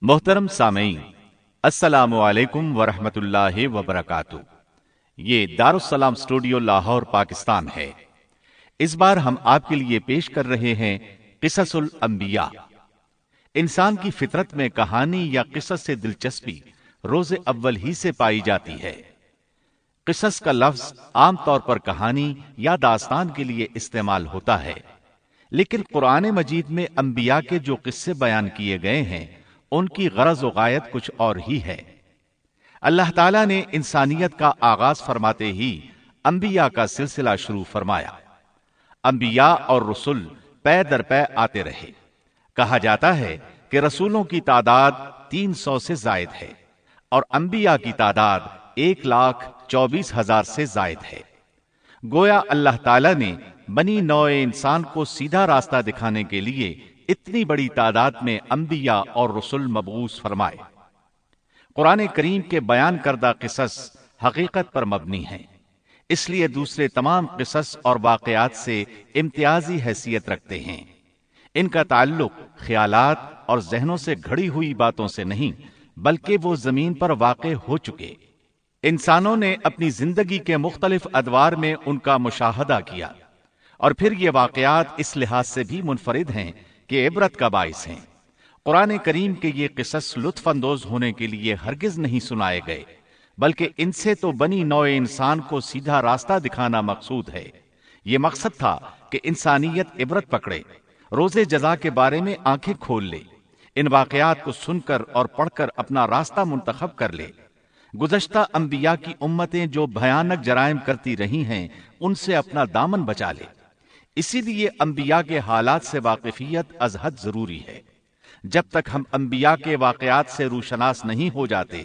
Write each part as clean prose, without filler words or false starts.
محترم سامعین، السلام علیکم ورحمۃ اللہ وبرکاتہ۔ یہ دارالسلام اسٹوڈیو لاہور پاکستان ہے۔ اس بار ہم آپ کے لیے پیش کر رہے ہیں قصص الانبیاء۔ انسان کی فطرت میں کہانی یا قصص سے دلچسپی روز اول ہی سے پائی جاتی ہے۔ قصص کا لفظ عام طور پر کہانی یا داستان کے لیے استعمال ہوتا ہے، لیکن قرآن مجید میں انبیاء کے جو قصے بیان کیے گئے ہیں ان کی غرض و غایت کچھ اور ہی ہے۔ اللہ تعالیٰ نے انسانیت کا آغاز فرماتے ہی انبیاء کا سلسلہ شروع فرمایا۔ انبیاء اور رسول پے در پے آتے رہے۔ کہا جاتا ہے کہ رسولوں کی تعداد 300 سے زائد ہے اور انبیاء کی تعداد 1,24,000 سے زائد ہے۔ گویا اللہ تعالیٰ نے بنی نوع انسان کو سیدھا راستہ دکھانے کے لیے اتنی بڑی تعداد میں انبیاء اور رسول مبعوث فرمائے۔ قرآن کریم کے بیان کردہ قصص حقیقت پر مبنی ہیں، اس لیے دوسرے تمام قصص اور واقعات سے امتیازی حیثیت رکھتے ہیں۔ ان کا تعلق خیالات اور ذہنوں سے گھڑی ہوئی باتوں سے نہیں، بلکہ وہ زمین پر واقع ہو چکے۔ انسانوں نے اپنی زندگی کے مختلف ادوار میں ان کا مشاہدہ کیا، اور پھر یہ واقعات اس لحاظ سے بھی منفرد ہیں کہ عبرت کا باعث ہیں۔ قرآن کریم کے یہ قصص لطف اندوز ہونے کے لیے ہرگز نہیں سنائے گئے، بلکہ ان سے تو بنی نوع انسان کو سیدھا راستہ دکھانا مقصود ہے۔ یہ مقصد تھا کہ انسانیت عبرت پکڑے، روز جزا کے بارے میں آنکھیں کھول لے، ان واقعات کو سن کر اور پڑھ کر اپنا راستہ منتخب کر لے۔ گزشتہ انبیاء کی امتیں جو بھیانک جرائم کرتی رہی ہیں ان سے اپنا دامن بچا لے۔ اسی لیے انبیاء کے حالات سے واقفیت از حد ضروری ہے۔ جب تک ہم انبیاء کے واقعات سے روشناس نہیں ہو جاتے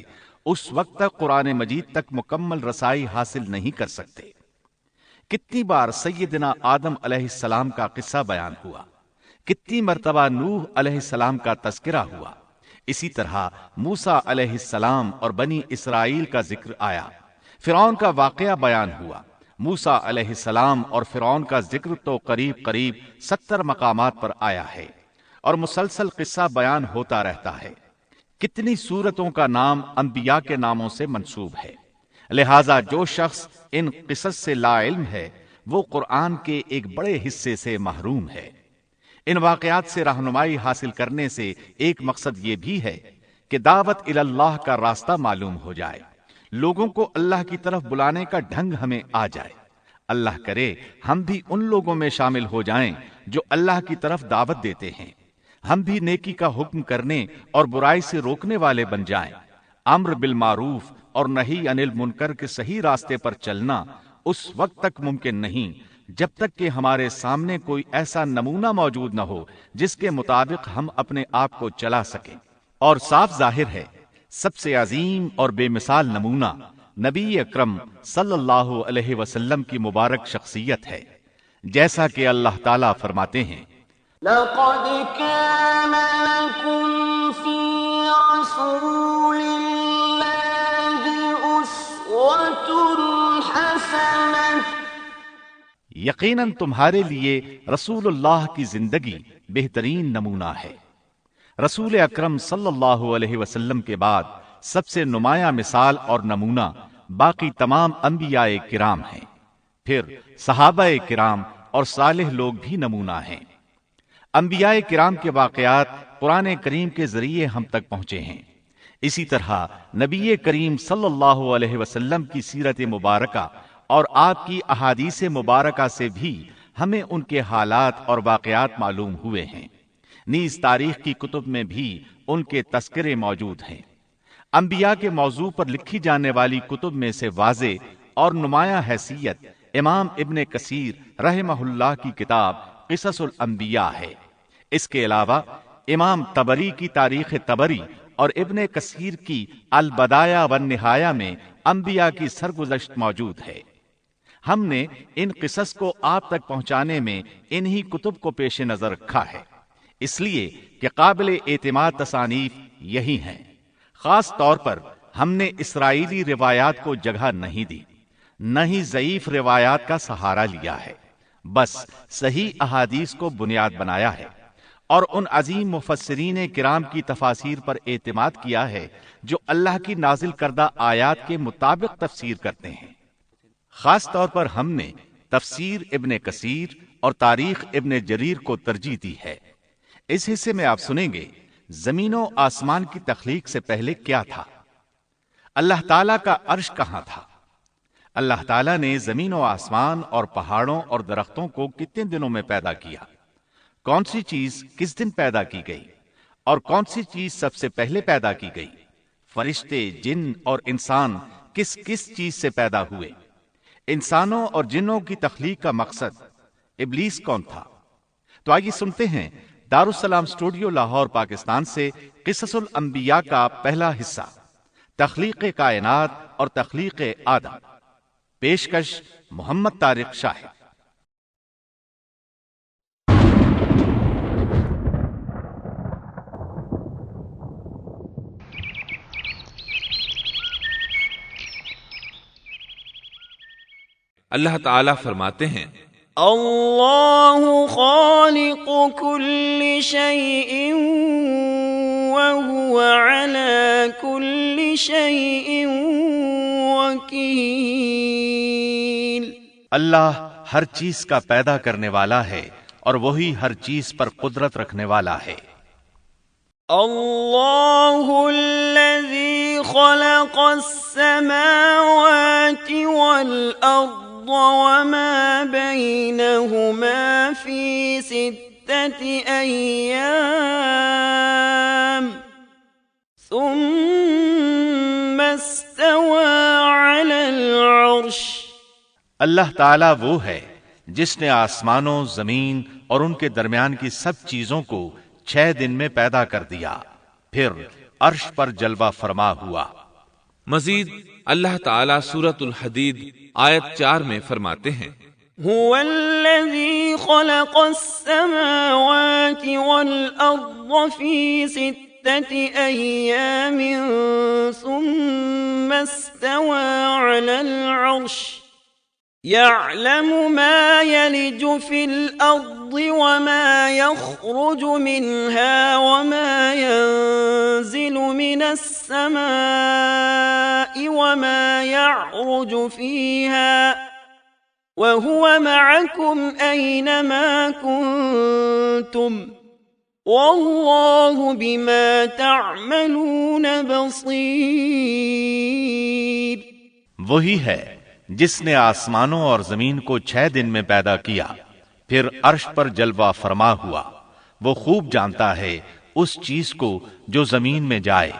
اس وقت تک قرآن مجید تک مکمل رسائی حاصل نہیں کر سکتے۔ کتنی بار سیدنا آدم علیہ السلام کا قصہ بیان ہوا، کتنی مرتبہ نوح علیہ السلام کا تذکرہ ہوا، اسی طرح موسیٰ علیہ السلام اور بنی اسرائیل کا ذکر آیا، فرعون کا واقعہ بیان ہوا۔ موسیٰ علیہ السلام اور فرعون کا ذکر تو قریب 70 مقامات پر آیا ہے، اور مسلسل قصہ بیان ہوتا رہتا ہے۔ کتنی سورتوں کا نام انبیاء کے ناموں سے منسوب ہے۔ لہذا جو شخص ان قصص سے لا علم ہے وہ قرآن کے ایک بڑے حصے سے محروم ہے۔ ان واقعات سے رہنمائی حاصل کرنے سے ایک مقصد یہ بھی ہے کہ دعوت اللہ کا راستہ معلوم ہو جائے، لوگوں کو اللہ کی طرف بلانے کا ڈھنگ ہمیں آ جائے۔ اللہ کرے ہم بھی ان لوگوں میں شامل ہو جائیں جو اللہ کی طرف دعوت دیتے ہیں، ہم بھی نیکی کا حکم کرنے اور برائی سے روکنے والے بن جائیں۔ امر بالمعروف اور نہی عن المنکر کے صحیح راستے پر چلنا اس وقت تک ممکن نہیں جب تک کہ ہمارے سامنے کوئی ایسا نمونہ موجود نہ ہو جس کے مطابق ہم اپنے آپ کو چلا سکیں۔ اور صاف ظاہر ہے سب سے عظیم اور بے مثال نمونہ نبی اکرم صلی اللہ علیہ وسلم کی مبارک شخصیت ہے، جیسا کہ اللہ تعالیٰ فرماتے ہیں، لَقَدْ كَانَ لَكُمْ فِي رَسُولِ اللَّهِ أُسْوَةٌ حَسَنَةٌ۔ یقیناً تمہارے لیے رسول اللہ کی زندگی بہترین نمونہ ہے۔ رسول اکرم صلی اللہ علیہ وسلم کے بعد سب سے نمایاں مثال اور نمونہ باقی تمام انبیاء کرام ہیں، پھر صحابہ کرام اور صالح لوگ بھی نمونہ ہیں۔ انبیاء کرام کے واقعات قرآن کریم کے ذریعے ہم تک پہنچے ہیں۔ اسی طرح نبی کریم صلی اللہ علیہ وسلم کی سیرت مبارکہ اور آپ کی احادیث مبارکہ سے بھی ہمیں ان کے حالات اور واقعات معلوم ہوئے ہیں۔ نیز تاریخ کی کتب میں بھی ان کے تذکرے موجود ہیں۔ انبیاء کے موضوع پر لکھی جانے والی کتب میں سے واضح اور نمایاں حیثیت امام ابن کثیر رحمہ اللہ کی کتاب قصص الانبیاء ہے۔ اس کے علاوہ امام طبری کی تاریخ طبری اور ابن کثیر کی البدایہ والنہایہ میں انبیاء کی سرگزشت موجود ہے۔ ہم نے ان قصص کو آپ تک پہنچانے میں انہی کتب کو پیش نظر رکھا ہے، اس لیے کہ قابل اعتماد تصانیف یہی ہیں۔ خاص طور پر ہم نے اسرائیلی روایات کو جگہ نہیں دی، نہ ہی ضعیف روایات کا سہارا لیا ہے، بس صحیح احادیث کو بنیاد بنایا ہے اور ان عظیم مفسرین کرام کی تفاسیر پر اعتماد کیا ہے جو اللہ کی نازل کردہ آیات کے مطابق تفسیر کرتے ہیں۔ خاص طور پر ہم نے تفسیر ابن کثیر اور تاریخ ابن جریر کو ترجیح دی ہے۔ اس حصے میں آپ سنیں گے زمین و آسمان کی تخلیق سے پہلے کیا تھا، اللہ تعالیٰ کا عرش کہاں تھا، اللہ تعالیٰ نے زمین و آسمان اور پہاڑوں اور درختوں کو کتنے دنوں میں پیدا کیا، کون سی چیز کس دن پیدا کی گئی، اور کون سی چیز سب سے پہلے پیدا کی گئی، فرشتے، جن اور انسان کس کس چیز سے پیدا ہوئے، انسانوں اور جنوں کی تخلیق کا مقصد، ابلیس کون تھا۔ تو آئیے سنتے ہیں دارالسلام اسٹوڈیو لاہور پاکستان سے قصص الانبیاء کا پہلا حصہ، تخلیق کائنات اور تخلیق آدم۔ پیشکش محمد طارق شاہد۔ اللہ تعالیٰ فرماتے ہیں اللہ خالق كل شيء وهو على كل شيء وكيل۔ اللہ ہر چیز کا پیدا کرنے والا ہے اور وہی ہر چیز پر قدرت رکھنے والا ہے۔ اللہ الذي خلق السماوات والأرض وما بينهما في 6 أيام ثم استوى على العرش۔ اللہ تعالیٰ وہ ہے جس نے آسمانوں، زمین اور ان کے درمیان کی سب چیزوں کو 6 دن میں پیدا کر دیا، پھر عرش پر جلوہ فرما ہوا۔ مزید اللہ تعالیٰ سورۃ الحدید آیت 4 میں فرماتے ہیں هو الذي خلق السماوات والأرض في 6 أيام ثم استوى على العرش يعلم ما يلج في الأرض وما يخرج منها وما ينزل من السماء وما يعرج فيها وهو معكم أينما كنتم والله بما تعملون بصير۔ وہی ہے جس نے آسمانوں اور زمین کو 6 دن میں پیدا کیا، پھر عرش پر جلوہ فرما ہوا۔ وہ خوب جانتا ہے اس چیز کو جو زمین میں جائے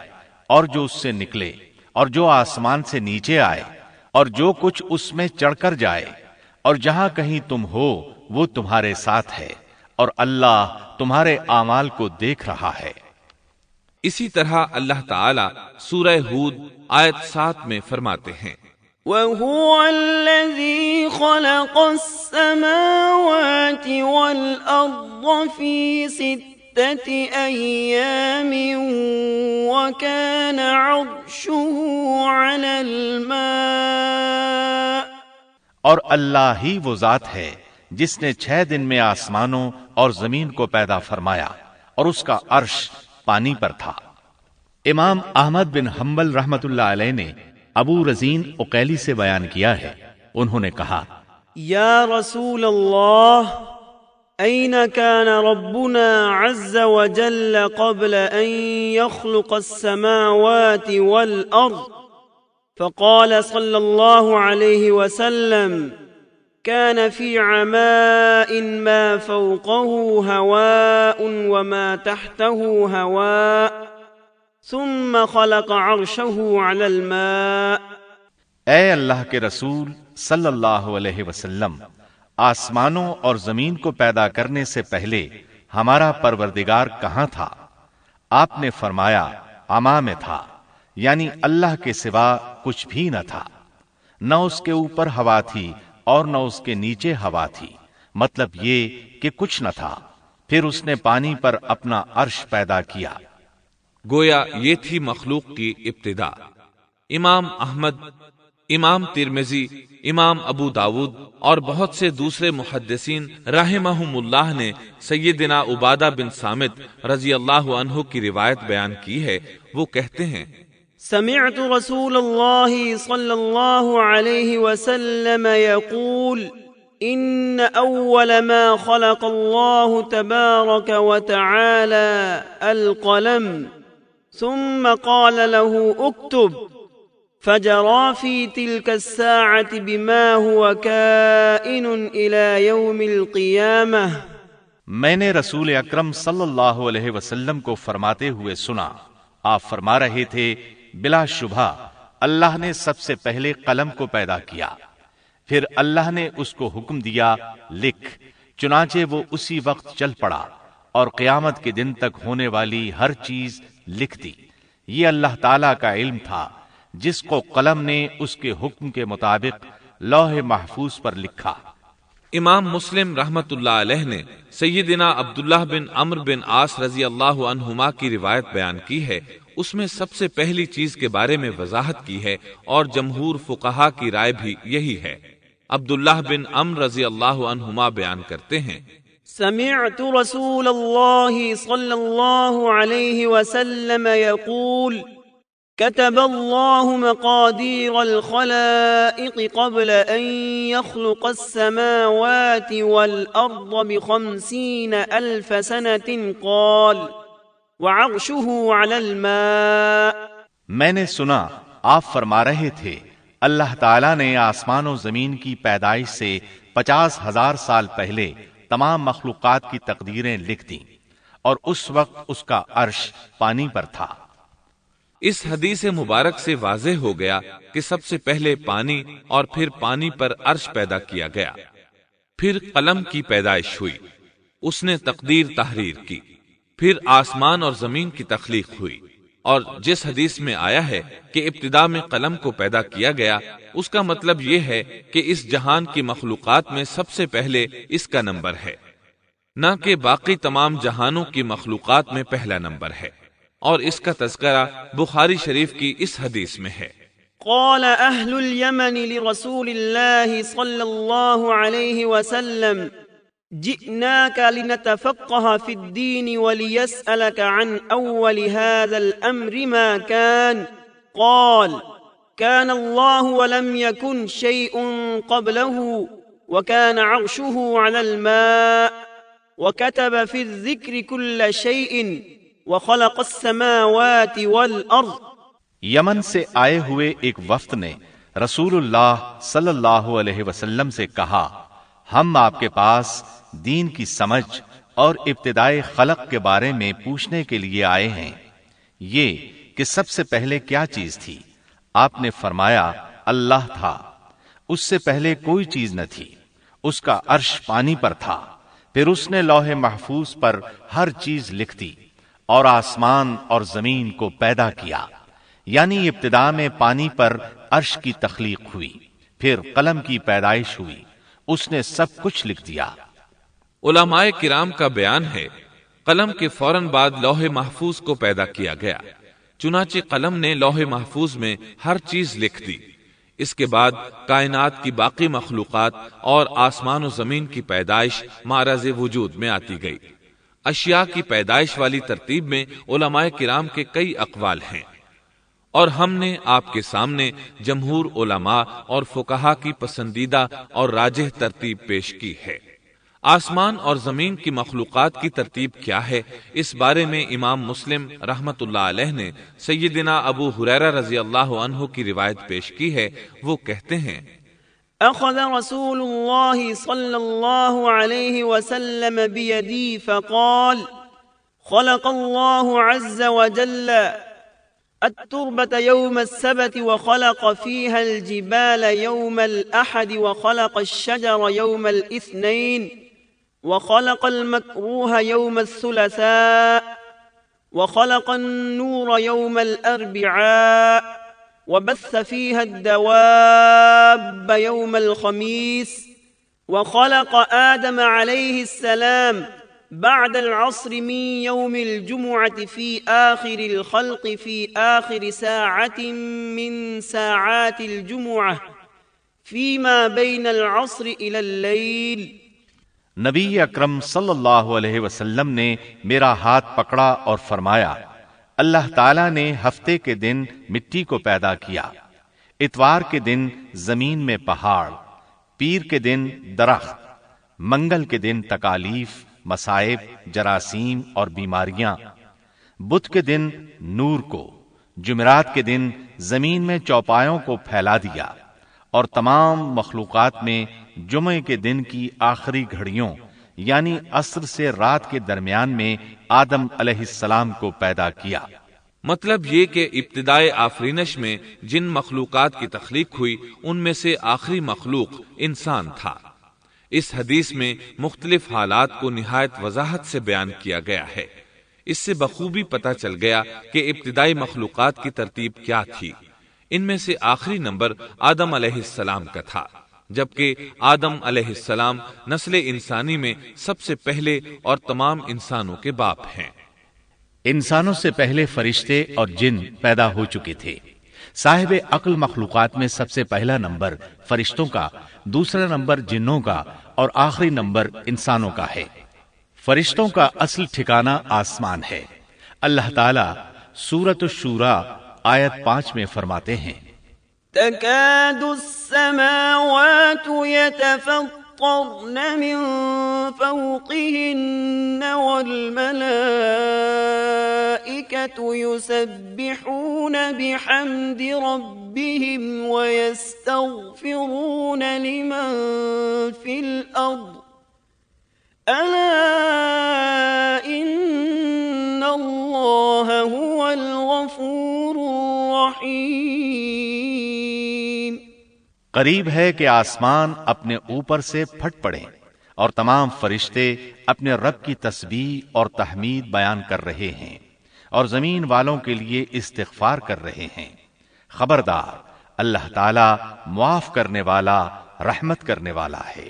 اور جو اس سے نکلے، اور جو آسمان سے نیچے آئے، اور جو کچھ اس میں چڑھ کر جائے، اور جہاں کہیں تم ہو وہ تمہارے ساتھ ہے، اور اللہ تمہارے اعمال کو دیکھ رہا ہے۔ اسی طرح اللہ تعالیٰ سورہ ہود آیت 7 میں فرماتے ہیں وَهُوَ الَّذِي خَلَقَ السَّمَاوَاتِ وَالْأَرْضَ فِي 6 أَيَّامٍ وَكَانَ عَرْشُهُ عَلَى الْمَاءِ۔ اور اللہ ہی وہ ذات ہے جس نے 6 دن میں آسمانوں اور زمین کو پیدا فرمایا اور اس کا عرش پانی پر تھا۔ امام احمد بن حنبل رحمت اللہ علیہ نے ابو رزین عقیلی سے بیان کیا ہے، انہوں نے کہا یا رسول اللہ أين كان ربنا عز وجل قبل أن يخلق السماوات والأرض؟ فقال صلى الله عليه وسلم كان في عماء ما فوقه هواء وما تحته هواء ثم خلق عرشه على الماء۔ اے اللہ کے رسول صلی اللہ علیہ وسلم، آسمانوں اور زمین کو پیدا کرنے سے پہلے ہمارا پروردگار کہاں تھا؟ آپ نے فرمایا عما میں تھا، یعنی اللہ کے سوا کچھ بھی نہ تھا، نہ اس کے اوپر ہوا تھی اور نہ اس کے نیچے ہوا تھی، مطلب یہ کہ کچھ نہ تھا، پھر اس نے پانی پر اپنا عرش پیدا کیا۔ گویا یہ تھی مخلوق کی ابتدا۔ امام احمد امام ترمذی، امام ابو داود اور بہت سے دوسرے محدثین رحمہم اللہ نے سیدنا عبادہ بن صامت رضی اللہ عنہ کی روایت بیان کی ہے۔ وہ کہتے ہیں سمعت رسول اللہ صلی اللہ علیہ وسلم يقول ان اول ما خلق اللہ تبارک وتعالى القلم ثم قال له اكتب فجرى في تلك الساعة بما هو كائن إلى يوم القيامة۔ میں نے رسول اکرم صلی اللہ علیہ وسلم کو فرماتے ہوئے سنا، آپ فرما رہے تھے بلا شبہ اللہ نے سب سے پہلے قلم کو پیدا کیا، پھر اللہ نے اس کو حکم دیا لکھ، چنانچہ وہ اسی وقت چل پڑا اور قیامت کے دن تک ہونے والی ہر چیز لکھ دی۔ یہ اللہ تعالی کا علم تھا جس کو قلم نے اس کے حکم کے مطابق لوح محفوظ پر لکھا۔ امام مسلم رحمت اللہ علیہ نے سیدنا عبداللہ بن عمرو بن عاص رضی اللہ عنہما کی روایت بیان کی ہے۔ اس میں سب سے پہلی چیز کے بارے میں وضاحت کی ہے اور جمہور فقہا کی رائے بھی یہی ہے۔ عبداللہ بن عمرو رضی اللہ عنہما بیان کرتے ہیں سمعت رسول اللہ صلی اللہ علیہ وسلم يقول كتب الله مقادير الخلائق قبل أن يخلق السماوات والأرض ب50,000 سنة قال وعرشه على الماء۔ میں نے سنا آپ فرما رہے تھے اللہ تعالیٰ نے آسمان و زمین کی پیدائش سے 50,000 سال پہلے تمام مخلوقات کی تقدیریں لکھ دیں اور اس وقت اس کا عرش پانی پر تھا۔ اس حدیث مبارک سے واضح ہو گیا کہ سب سے پہلے پانی اور پھر پانی پر عرش پیدا کیا گیا، پھر قلم کی پیدائش ہوئی، اس نے تقدیر تحریر کی، پھر آسمان اور زمین کی تخلیق ہوئی۔ اور جس حدیث میں آیا ہے کہ ابتدا میں قلم کو پیدا کیا گیا، اس کا مطلب یہ ہے کہ اس جہان کی مخلوقات میں سب سے پہلے اس کا نمبر ہے، نہ کہ باقی تمام جہانوں کی مخلوقات میں پہلا نمبر ہے۔ اور اس کا تذکرہ بخاری شریف کی اس حدیث میں ہے۔ قال اہل اليمن لرسول اللہ صلی اللہ علیہ وسلم جئناك لنتفقه في الدين وليسألك عن أول هذا الأمر ما كان قال كان الله ولم يكن شيء قبله وكان عرشه على الماء وكتب في الذكر كل شيء وخلق السماوات والأرض۔ یمن سے آئے ہوئے ایک وفد نے رسول اللہ صلی اللہ علیہ وسلم سے کہا، ہم آپ کے پاس دین کی سمجھ اور ابتدائی خلق کے بارے میں پوچھنے کے لیے آئے ہیں، یہ کہ سب سے پہلے کیا چیز تھی؟ آپ نے فرمایا اللہ تھا، اس سے پہلے کوئی چیز نہ تھی، اس کا عرش پانی پر تھا، پھر اس نے لوح محفوظ پر ہر چیز لکھ دی اور آسمان اور زمین کو پیدا کیا، یعنی ابتدا میں پانی پر عرش کی تخلیق ہوئی، پھر قلم کی پیدائش ہوئی، اس نے سب کچھ لکھ دیا۔ علماء کرام کا بیان ہے قلم کے فوراً بعد لوح محفوظ کو پیدا کیا گیا، چنانچہ قلم نے لوح محفوظ میں ہر چیز لکھ دی۔ اس کے بعد کائنات کی باقی مخلوقات اور آسمان و زمین کی پیدائش معرض وجود میں آتی گئی۔ اشیاء کی پیدائش والی ترتیب میں علماء کرام کے کئی اقوال ہیں، اور ہم نے آپ کے سامنے جمہور علماء اور فقہا کی پسندیدہ اور راجح ترتیب پیش کی ہے۔ آسمان اور زمین کی مخلوقات کی ترتیب کیا ہے، اس بارے میں امام مسلم رحمت اللہ علیہ نے سیدنا ابو ہریرہ رضی اللہ عنہ کی روایت پیش کی ہے۔ وہ کہتے ہیں اخذ رسول اللہ صلی اللہ علیہ وسلم بیدی فقال خلق اللہ عز وجل التربة يوم السبت وخلق فيها الجبال يوم الأحد وخلق الشجر يوم الاثنين وخلق المكروه يوم الثلاثاء وخلق النور يوم الأربعاء وبث فيها الدواب يوم الخميس وخلق آدم عليه السلام بعد العصر من يوم الجمعة في آخر الخلق في آخر ساعة من ساعات الجمعة فيما بين العصر إلى الليل۔ نبی اکرم صلی اللہ علیہ وسلم نے میرا ہاتھ پکڑا اور فرمایا، اللہ تعالیٰ نے ہفتے کے دن مٹی کو پیدا کیا، اتوار کے دن زمین میں پہاڑ، پیر کے دن درخت، منگل کے دن تکالیف، مصائب، جراثیم اور بیماریاں، بدھ کے دن نور کو، جمعرات کے دن زمین میں چوپایوں کو پھیلا دیا، اور تمام مخلوقات میں جمعے کے دن کی آخری گھڑیوں یعنی عصر سے رات کے درمیان میں آدم علیہ السلام کو پیدا کیا۔ مطلب یہ کہ ابتدائے آفرینش میں جن مخلوقات کی تخلیق ہوئی ان میں سے آخری مخلوق انسان تھا۔ اس حدیث میں مختلف حالات کو نہایت وضاحت سے بیان کیا گیا ہے۔ اس سے بخوبی پتہ چل گیا کہ ابتدائی مخلوقات کی ترتیب کیا تھی۔ ان میں سے آخری نمبر آدم علیہ السلام کا تھا، جبکہ آدم علیہ السلام نسل انسانی میں سب سے پہلے اور تمام انسانوں کے باپ ہیں۔ انسانوں سے پہلے فرشتے اور جن پیدا ہو چکے تھے۔ صاحب عقل مخلوقات میں سب سے پہلا نمبر فرشتوں کا، دوسرا نمبر جنوں کا اور آخری نمبر انسانوں کا ہے۔ فرشتوں کا اصل ٹھکانہ آسمان ہے۔ اللہ تعالی سورۃ الشورى آیت 5 میں فرماتے ہیں، تكاد السماوات يتفطرن من فوقهن والملائكة يسبحون بحمد ربهم ويستغفرون لمن في الأرض ألا إن الله هو الغفور الرحيم۔ قریب ہے کہ آسمان اپنے اوپر سے پھٹ پڑے اور تمام فرشتے اپنے رب کی تسبیح اور تحمید بیان کر رہے ہیں اور زمین والوں کے لیے استغفار کر رہے ہیں۔ خبردار، اللہ تعالی معاف کرنے والا، رحمت کرنے والا ہے۔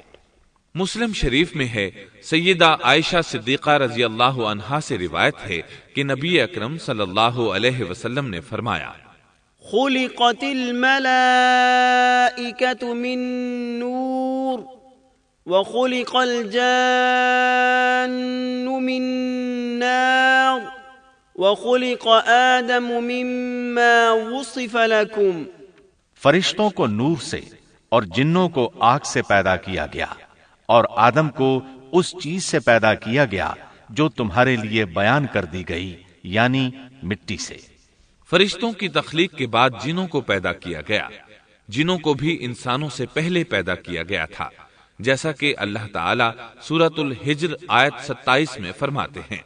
مسلم شریف میں ہے، سیدہ عائشہ صدیقہ رضی اللہ عنہا سے روایت ہے کہ نبی اکرم صلی اللہ علیہ وسلم نے فرمایا، خلقت الملائكة من نور وخلق الجان من نار وخلق آدم مما وصف لكم۔ فرشتوں کو نور سے اور جنوں کو آگ سے پیدا کیا گیا، اور آدم کو اس چیز سے پیدا کیا گیا جو تمہارے لیے بیان کر دی گئی، یعنی مٹی سے۔ فرشتوں کی تخلیق کے بعد جنوں کو پیدا کیا گیا۔ جنوں کو بھی انسانوں سے پہلے پیدا کیا گیا تھا، جیسا کہ اللہ تعالی سورۃ الحجر آیت 27 میں فرماتے ہیں،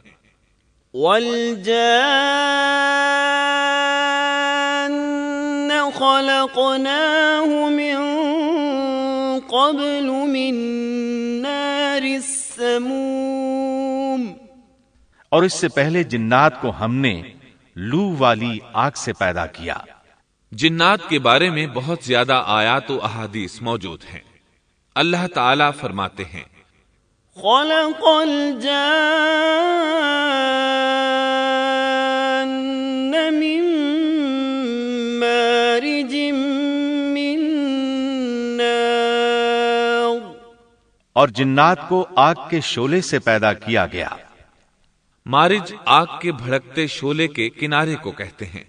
وَالْجَانَّ خَلَقْنَاهُ مِن قَبْلُ مِن نَّارِ السَّمُومِ۔ اور اس سے پہلے جنات کو ہم نے لو والی آگ سے پیدا کیا۔ جنات کے بارے میں بہت زیادہ آیات و احادیث موجود ہیں۔ اللہ تعالی فرماتے ہیں، خلق الجان من مارج من نار۔ اور جنات کو آگ کے شعلے سے پیدا کیا گیا۔ مارج آگ کے بھڑکتے شعلے کے کنارے کو کہتے ہیں۔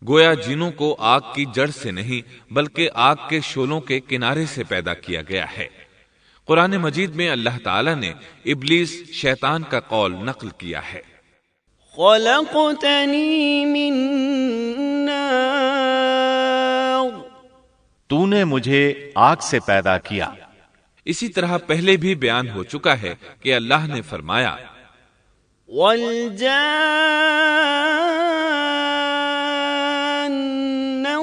گویا جنوں کو آگ کی جڑ سے نہیں بلکہ آگ کے شعلوں کے کنارے سے پیدا کیا گیا ہے۔ قرآن مجید میں اللہ تعالی نے ابلیس شیطان کا قول نقل کیا ہے، خلقتنی من نار۔ تو نے مجھے آگ سے پیدا کیا۔ اسی طرح پہلے بھی بیان ہو چکا ہے کہ اللہ نے فرمایا، والجان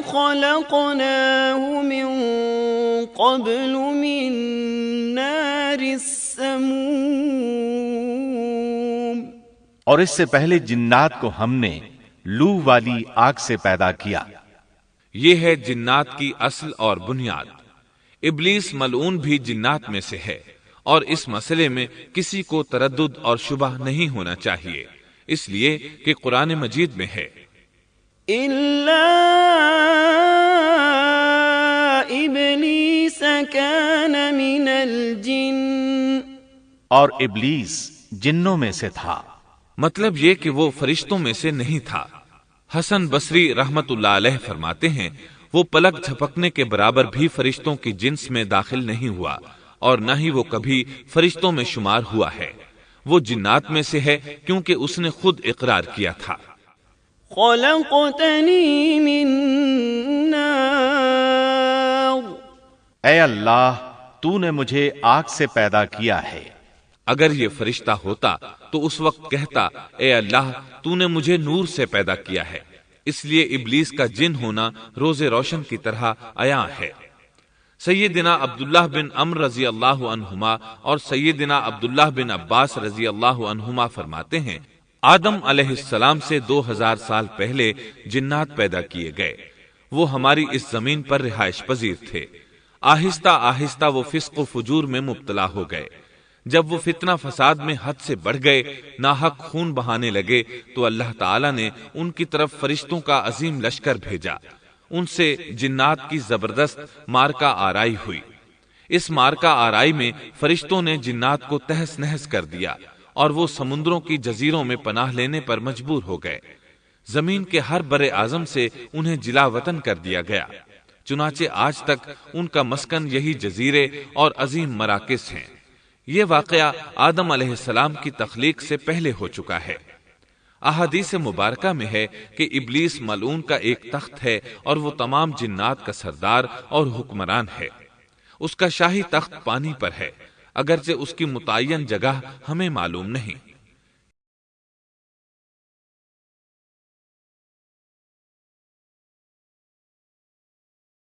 خلقناه من قبل من نار السموم۔ اور اس سے پہلے جنات کو ہم نے لو والی آگ سے پیدا کیا۔ یہ ہے جنات کی اصل اور بنیاد۔ ابلیس ملعون بھی جنات میں سے ہے اور اس مسئلے میں کسی کو تردد اور شبہ نہیں ہونا چاہیے، اس لیے کہ قرآن مجید میں ہے إلا إبليس كان من الجن، اور ابلیس جنوں میں سے تھا۔ مطلب یہ کہ وہ فرشتوں میں سے نہیں تھا۔ حسن بصری رحمت اللہ علیہ فرماتے ہیں وہ پلک جھپکنے کے برابر بھی فرشتوں کی جنس میں داخل نہیں ہوا، اور نہ ہی وہ کبھی فرشتوں میں شمار ہوا ہے، وہ جنات میں سے ہے کیونکہ اس نے خود اقرار کیا تھا۔ خلقتنی من نار، اے اللہ تو نے مجھے آگ سے پیدا کیا ہے۔ اگر یہ فرشتہ ہوتا تو اس وقت کہتا اے اللہ تو نے مجھے نور سے پیدا کیا ہے، اس لیے ابلیس کا جن ہونا روز روشن کی طرح عیاں ہے۔ سیدنا عبداللہ بن عمرو رضی اللہ عنہما اور سیدنا عبداللہ بن عباس رضی اللہ عنہما فرماتے ہیں آدم علیہ السلام سے 2000 سال پہلے جنات پیدا کیے گئے، وہ ہماری اس زمین پر رہائش پذیر تھے۔ آہستہ آہستہ وہ فسق و فجور میں مبتلا ہو گئے، جب وہ فتنہ فساد میں حد سے بڑھ گئے، ناحق خون بہانے لگے، تو اللہ تعالیٰ نے ان کی طرف فرشتوں کا عظیم لشکر بھیجا، ان سے جنات کی زبردست مارکا آرائی ہوئی۔ اس مارکا آرائی میں فرشتوں نے جنات کو تہس نہس کر دیا، اور وہ سمندروں کی جزیروں میں پناہ لینے پر مجبور ہو گئے۔ زمین کے ہر بر اعظم سے انہیں جلا وطن کر دیا گیا، چنانچہ آج تک ان کا مسکن یہی جزیرے اور عظیم مراکز ہیں۔ یہ واقعہ آدم علیہ السلام کی تخلیق سے پہلے ہو چکا ہے۔ احادیث مبارکہ میں ہے کہ ابلیس ملعون کا ایک تخت ہے اور وہ تمام جنات کا سردار اور حکمران ہے۔ اس کا شاہی تخت پانی پر ہے، اگرچہ اس کی متعین جگہ ہمیں معلوم نہیں۔